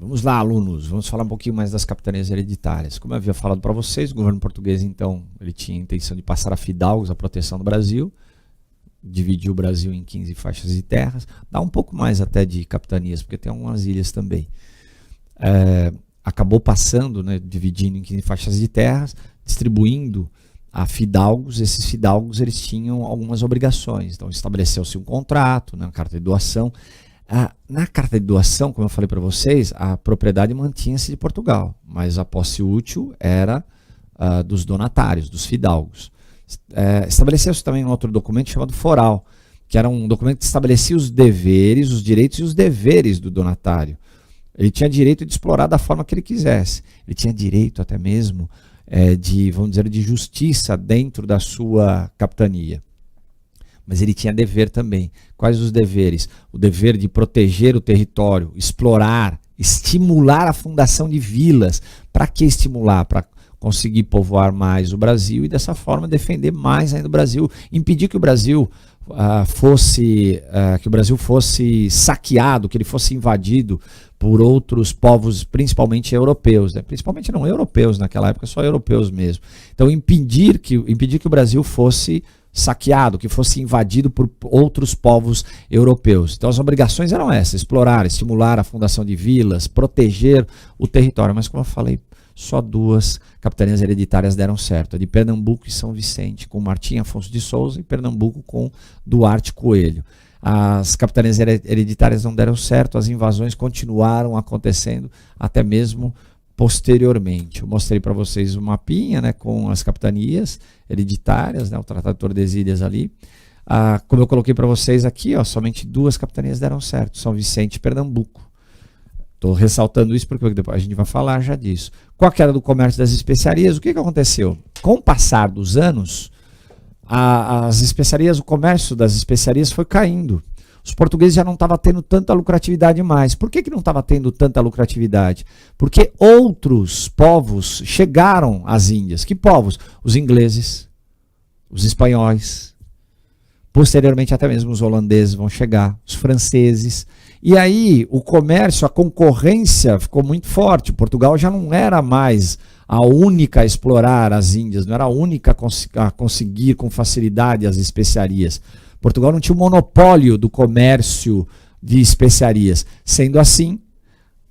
Vamos lá, alunos, vamos falar um pouquinho mais das capitanias hereditárias. Como eu havia falado para vocês, o governo português, então, ele tinha a intenção de passar a fidalgos a proteção do Brasil, dividir o Brasil em 15 faixas de terras, dá um pouco mais até de capitanias, porque tem algumas ilhas também. Acabou passando, né, dividindo em 15 faixas de terras, distribuindo a fidalgos. Esses fidalgos eles tinham algumas obrigações, então estabeleceu-se um contrato, né, uma carta de doação. Na carta de doação, como eu falei para vocês, a propriedade mantinha-se de Portugal, mas a posse útil era dos donatários, dos fidalgos. Estabeleceu-se também um outro documento chamado foral, que era um documento que estabelecia os deveres, os direitos e os deveres do donatário. Ele tinha direito de explorar da forma que ele quisesse. Ele tinha direito até mesmo vamos dizer, de justiça dentro da sua capitania. Mas ele tinha dever também. Quais os deveres? O dever de proteger o território, explorar, estimular a fundação de vilas. Para que estimular? Para conseguir povoar mais o Brasil e dessa forma defender mais ainda o Brasil, impedir que o Brasil fosse saqueado, que ele fosse invadido por outros povos, principalmente europeus, né? Principalmente não europeus naquela época, só europeus mesmo. Então impedir que o Brasil fosse saqueado, que fosse invadido por outros povos europeus. Então as obrigações eram essas: explorar, estimular a fundação de vilas, proteger o território. Mas como eu falei, só 2 capitanias hereditárias deram certo: a de Pernambuco e São Vicente, com Martim Afonso de Souza, e Pernambuco com Duarte Coelho. As capitanias hereditárias não deram certo, as invasões continuaram acontecendo até mesmo posteriormente. Eu mostrei para vocês um mapinha, né, com as capitanias hereditárias, né, o Tratado de Tordesilhas ali. Como eu coloquei para vocês aqui, somente 2 capitanias deram certo: São Vicente e Pernambuco. Estou ressaltando isso porque depois a gente vai falar já disso. Com a queda do comércio das especiarias, o que aconteceu? Com o passar dos anos, as especiarias, o comércio das especiarias foi caindo. Os portugueses já não estavam tendo tanta lucratividade mais. Por que não estava tendo tanta lucratividade? Porque outros povos chegaram às Índias. Que povos? Os ingleses, os espanhóis, posteriormente até mesmo os holandeses vão chegar, os franceses. E aí o comércio, a concorrência ficou muito forte. Portugal já não era mais a única a explorar as Índias, não era a única a conseguir com facilidade as especiarias. Portugal não tinha o monopólio do comércio de especiarias. Sendo assim,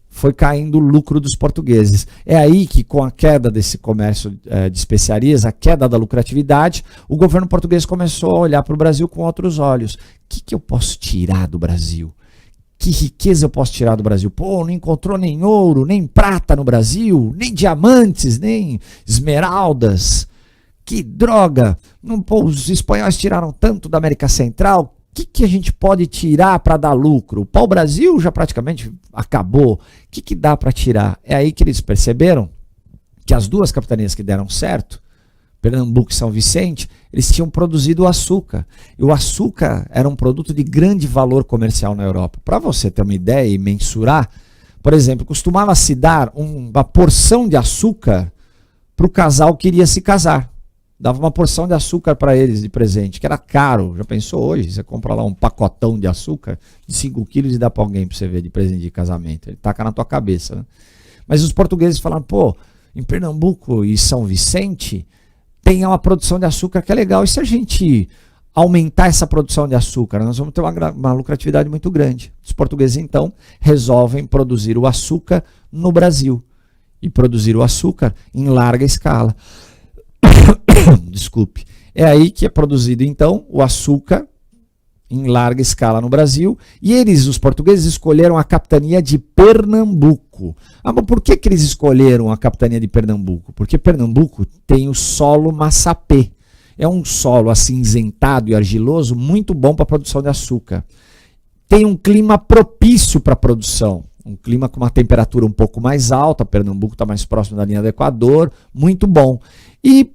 foi caindo o lucro dos portugueses. É aí que, com a queda desse comércio de especiarias, a queda da lucratividade, o governo português começou a olhar para o Brasil com outros olhos. O que eu posso tirar do Brasil? Que riqueza eu posso tirar do Brasil? Pô, não encontrou nem ouro, nem prata no Brasil, nem diamantes, nem esmeraldas. Que droga! Os espanhóis tiraram tanto da América Central. O que a gente pode tirar para dar lucro? O pau-brasil já praticamente acabou. O que dá para tirar? É aí que eles perceberam que as 2 capitanias que deram certo, Pernambuco e São Vicente, eles tinham produzido açúcar. E o açúcar era um produto de grande valor comercial na Europa. Para você ter uma ideia e mensurar, por exemplo, costumava-se dar uma porção de açúcar para o casal que iria se casar. Dava uma porção de açúcar para eles de presente, que era caro. Já pensou hoje? Você compra lá um pacotão de açúcar de 5 quilos e dá para alguém para você ver de presente de casamento. Ele taca na tua cabeça, né? Mas os portugueses falaram, em Pernambuco e São Vicente tem uma produção de açúcar que é legal. E se a gente aumentar essa produção de açúcar, nós vamos ter uma lucratividade muito grande. Os portugueses, então, resolvem produzir o açúcar no Brasil. E produzir o açúcar em larga escala. Desculpe. É aí que é produzido, então, o açúcar em larga escala no Brasil. E os portugueses, escolheram a capitania de Pernambuco. Mas por que eles escolheram a capitania de Pernambuco? Porque Pernambuco tem o solo massapê. É um solo acinzentado e argiloso, muito bom para a produção de açúcar. Tem um clima propício para a produção. Um clima com uma temperatura um pouco mais alta. Pernambuco está mais próximo da linha do Equador. Muito bom. E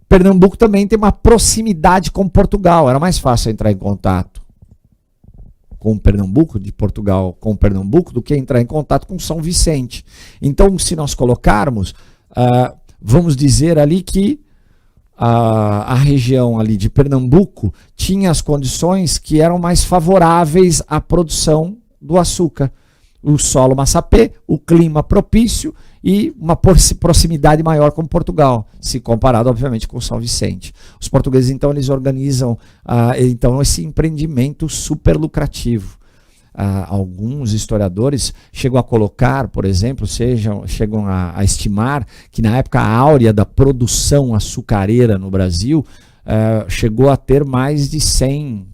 Pernambuco também tem uma proximidade com Portugal. Era mais fácil entrar em contato com Pernambuco, de Portugal com Pernambuco, do que entrar em contato com São Vicente. Então, se nós colocarmos, vamos dizer ali que a região ali de Pernambuco tinha as condições que eram mais favoráveis à produção do açúcar. o solo massapê, o clima propício e uma proximidade maior com Portugal, se comparado, obviamente, com São Vicente. Os portugueses, então, eles organizam então, esse empreendimento super lucrativo. Alguns historiadores chegam a colocar, por exemplo, chegam a estimar que na época áurea da produção açucareira no Brasil chegou a ter mais de 100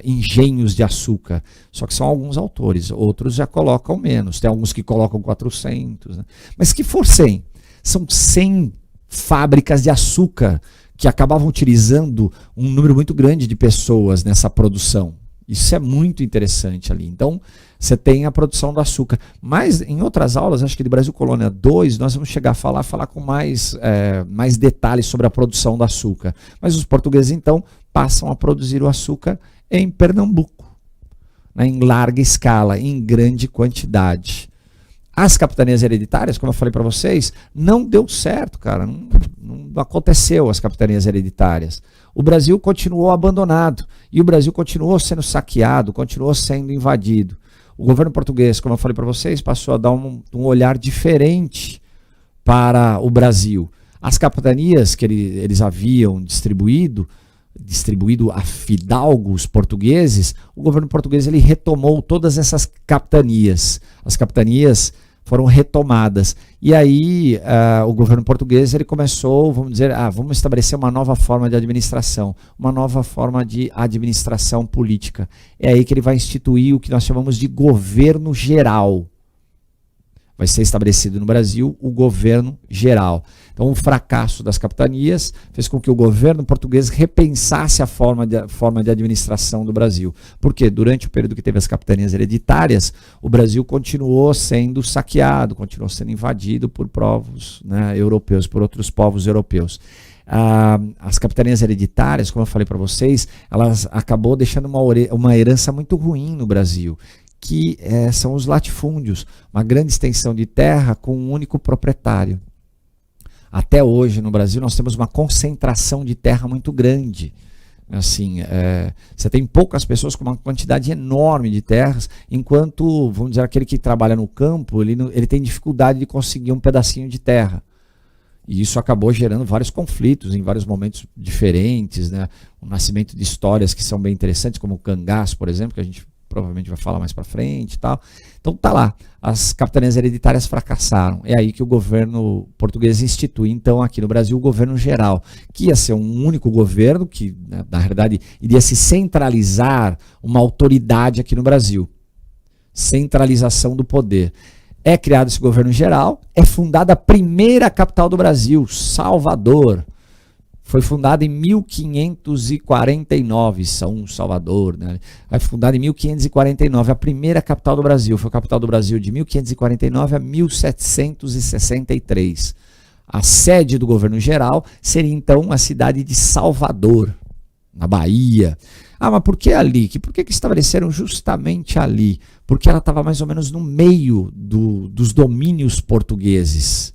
engenhos de açúcar. Só que são alguns autores, outros já colocam menos, tem alguns que colocam 400, né? Mas que for 100, são 100 fábricas de açúcar que acabavam utilizando um número muito grande de pessoas nessa produção. Isso é muito interessante ali. Então, você tem a produção do açúcar. Mas, em outras aulas, acho que de Brasil Colônia 2, nós vamos chegar a falar com mais detalhes sobre a produção do açúcar. Mas os portugueses, então, passam a produzir o açúcar em Pernambuco, né, em larga escala, em grande quantidade. As capitanias hereditárias, como eu falei para vocês, não deu certo, cara. Não aconteceu as capitanias hereditárias. O Brasil continuou abandonado e o Brasil continuou sendo saqueado, continuou sendo invadido. O governo português, como eu falei para vocês, passou a dar um olhar diferente para o Brasil. As capitanias que eles haviam distribuído a fidalgos portugueses, o governo português ele retomou todas essas capitanias. As capitanias foram retomadas. E aí o governo português ele começou, vamos dizer, vamos estabelecer uma nova forma de administração, uma nova forma de administração política. É aí que ele vai instituir o que nós chamamos de governo geral. Vai ser estabelecido no Brasil o governo geral. Então, o fracasso das capitanias fez com que o governo português repensasse a forma de administração do Brasil. Porque durante o período que teve as capitanias hereditárias, o Brasil continuou sendo saqueado, continuou sendo invadido por povos, né, europeus, por outros povos europeus. As capitanias hereditárias, como eu falei para vocês, elas acabou deixando uma herança muito ruim no Brasil, que são os latifúndios, uma grande extensão de terra com um único proprietário. Até hoje no Brasil nós temos uma concentração de terra muito grande. Assim, você tem poucas pessoas com uma quantidade enorme de terras, enquanto, vamos dizer, aquele que trabalha no campo, ele tem dificuldade de conseguir um pedacinho de terra. E isso acabou gerando vários conflitos em vários momentos diferentes, né? O nascimento de histórias que são bem interessantes, como o cangaço, por exemplo, que a gente provavelmente vai falar mais para frente e tal. Então tá lá, as capitanias hereditárias fracassaram. É aí que o governo português institui, então, aqui no Brasil, o governo geral, que ia ser um único governo, que, né, na realidade, iria se centralizar uma autoridade aqui no Brasil. Centralização do poder. É criado esse governo geral, é fundada a primeira capital do Brasil, Salvador. Foi fundada em 1549, São Salvador, né? Foi fundada em 1549, a primeira capital do Brasil. Foi a capital do Brasil de 1549 a 1763. A sede do governo geral seria então a cidade de Salvador, na Bahia. Mas por que ali? Por que estabeleceram justamente ali? Porque ela estava mais ou menos no meio dos domínios portugueses.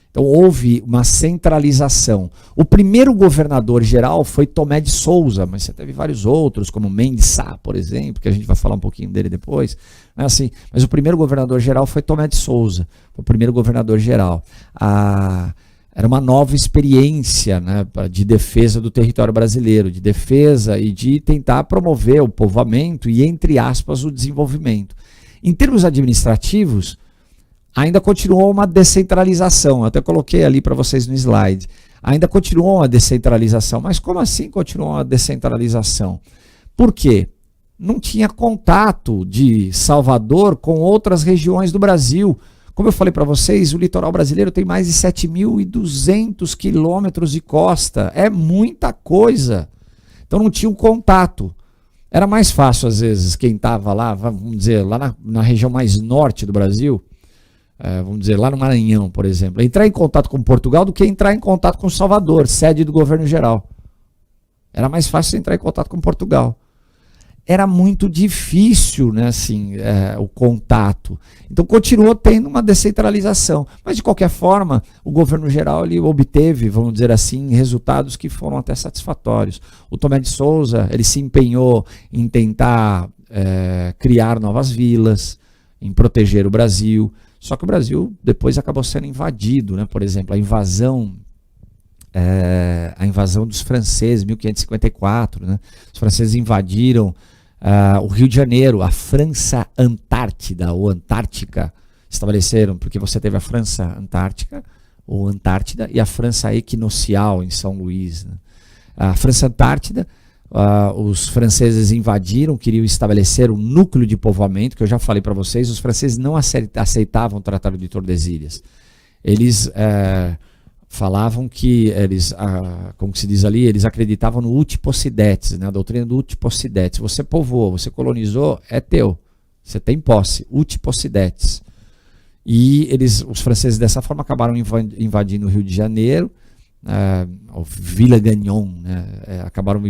Então houve uma centralização. O primeiro governador geral foi Tomé de Souza, mas você teve vários outros, como Mendes Sá, por exemplo, que a gente vai falar um pouquinho dele depois. Não é assim, mas o primeiro governador geral foi Tomé de Souza, foi o primeiro governador geral. Era uma nova experiência, né, de defesa do território brasileiro, de defesa e de tentar promover o povoamento e, entre aspas, o desenvolvimento. Em termos administrativos, ainda continuou uma descentralização. Eu até coloquei ali para vocês no slide. Ainda continuou uma descentralização. Mas como assim continuou uma descentralização? Por quê? Não tinha contato de Salvador com outras regiões do Brasil. Como eu falei para vocês, o litoral brasileiro tem mais de 7.200 quilômetros de costa. É muita coisa. Então não tinha um contato. Era mais fácil, às vezes, quem estava lá, vamos dizer, lá na região mais norte do Brasil, vamos dizer, lá no Maranhão, por exemplo, entrar em contato com Portugal do que entrar em contato com Salvador, sede do governo geral. Era mais fácil entrar em contato com Portugal. Era muito difícil, né, assim, o contato. Então continuou tendo uma descentralização. Mas de qualquer forma, o governo geral ele obteve, vamos dizer assim, resultados que foram até satisfatórios. O Tomé de Souza ele se empenhou em tentar criar novas vilas. em proteger o Brasil. Só que o Brasil depois acabou sendo invadido, né? Por exemplo, a invasão dos franceses, em 1554, né? Os franceses invadiram o Rio de Janeiro, a França Antártida ou Antártica, estabeleceram, porque você teve a França Antártica ou Antártida e a França Equinocial em São Luís, né? A França Antártida, os franceses invadiram, queriam estabelecer um núcleo de povoamento, que eu já falei para vocês, os franceses não aceitavam o Tratado de Tordesilhas. Eles falavam que eles, como se diz ali, eles acreditavam no uti possidetis, né? A doutrina do uti possidetis. Você povoou, você colonizou, é teu. Você tem posse, uti possidetis. E os franceses dessa forma acabaram invadindo o Rio de Janeiro, Vila Gagnon, né? Acabaram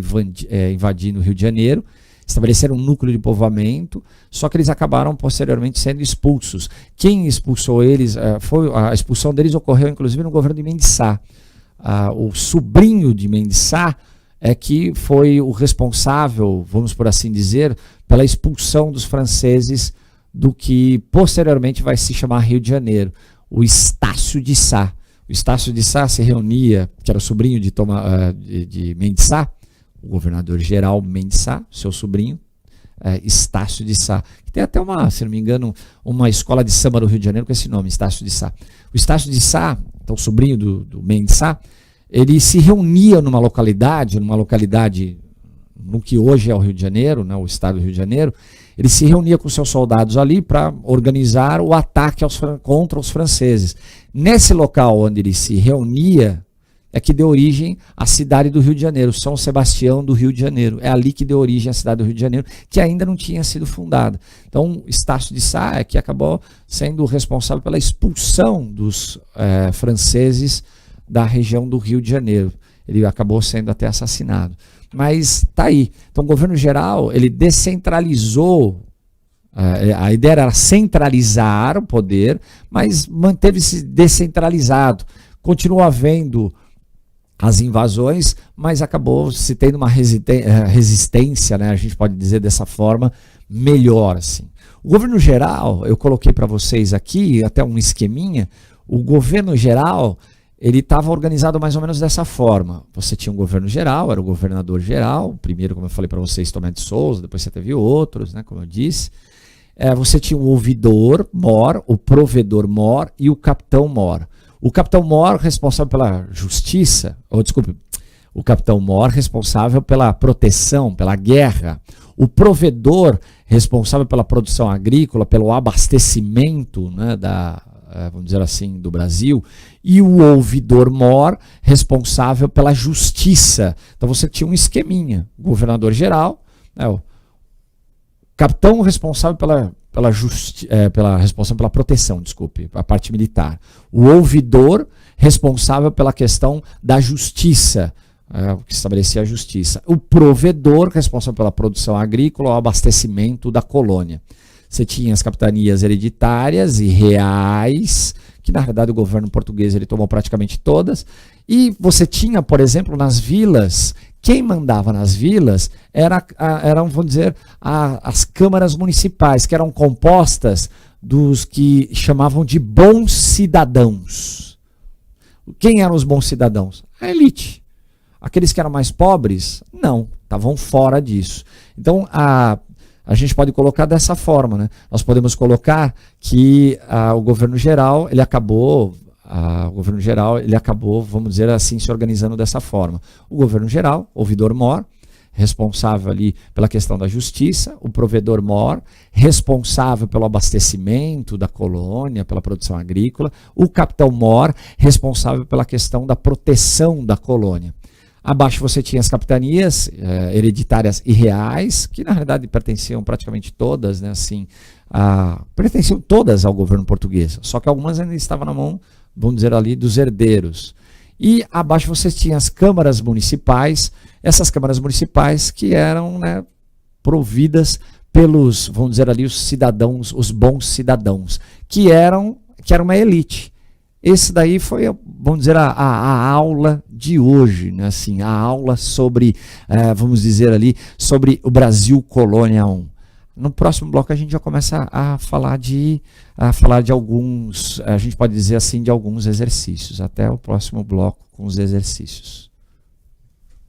invadindo o Rio de Janeiro, estabeleceram um núcleo de povoamento, só que eles acabaram posteriormente sendo expulsos. Quem expulsou eles, a expulsão deles ocorreu inclusive no governo de Mendes Sá. O sobrinho de Mendes Sá é que foi o responsável, vamos por assim dizer, pela expulsão dos franceses do que posteriormente vai se chamar Rio de Janeiro, o Estácio de Sá. O Estácio de Sá se reunia, que era o sobrinho de Mendes Sá, o governador-geral Mendes Sá, seu sobrinho, Estácio de Sá. Tem até se não me engano, uma escola de samba do Rio de Janeiro com esse nome, Estácio de Sá. O Estácio de Sá, então sobrinho do Mendes Sá, ele se reunia numa localidade no que hoje é o Rio de Janeiro, né, o estado do Rio de Janeiro. Ele se reunia com seus soldados ali para organizar o ataque contra os franceses. Nesse local onde ele se reunia, é que deu origem à cidade do Rio de Janeiro, São Sebastião do Rio de Janeiro. É ali que deu origem à cidade do Rio de Janeiro, que ainda não tinha sido fundada. Então, Estácio de Sá é que acabou sendo responsável pela expulsão dos franceses da região do Rio de Janeiro. Ele acabou sendo até assassinado. Mas tá aí. Então, o governo geral, ele descentralizou. A ideia era centralizar o poder, mas manteve-se descentralizado. Continuou havendo as invasões, mas acabou se tendo uma resistência, né? A gente pode dizer dessa forma, melhor assim. O governo geral, eu coloquei para vocês aqui até um esqueminha. O governo geral, ele estava organizado mais ou menos dessa forma. Você tinha um governo geral, era o governador geral, o primeiro, como eu falei para vocês, Tomé de Souza, depois você teve outros, né, como eu disse. Você tinha o ouvidor-mor, o provedor-mor e o capitão-mor. O capitão-mor responsável pela justiça, o capitão-mor responsável pela proteção, pela guerra. O provedor responsável pela produção agrícola, pelo abastecimento, né, vamos dizer assim, do Brasil, e o ouvidor-mor responsável pela justiça. Então você tinha um esqueminha, o governador-geral, né, o capitão responsável responsável pela proteção, a parte militar. O ouvidor responsável pela questão da justiça, que estabelecia a justiça. O provedor responsável pela produção agrícola, o abastecimento da colônia. Você tinha as capitanias hereditárias e reais, que na verdade o governo português ele tomou praticamente todas. E você tinha, por exemplo, nas vilas, quem mandava nas vilas eram, vamos dizer, as câmaras municipais, que eram compostas dos que chamavam de bons cidadãos. Quem eram os bons cidadãos? A elite. Aqueles que eram mais pobres, não, estavam fora disso. Então, a gente pode colocar dessa forma, né? Nós podemos colocar que o governo geral, ele acabou, vamos dizer assim, se organizando dessa forma. O governo geral, ouvidor-mor, responsável ali pela questão da justiça, o provedor-mor, responsável pelo abastecimento da colônia, pela produção agrícola, o capitão-mor, responsável pela questão da proteção da colônia. Abaixo você tinha as capitanias hereditárias e reais, que na realidade pertenciam praticamente todas, né, assim, pertenciam todas ao governo português, só que algumas ainda estavam na mão, vamos dizer ali, dos herdeiros. E abaixo você tinha as câmaras municipais, essas câmaras municipais que eram, né, providas pelos, vamos dizer ali, os cidadãos, os bons cidadãos, que era uma elite. Esse daí foi, vamos dizer, a aula de hoje, né? Assim, a aula sobre, vamos dizer ali, sobre o Brasil Colônia 1. No próximo bloco a gente já começa a falar de alguns, a gente pode dizer assim, de alguns exercícios. Até o próximo bloco com os exercícios.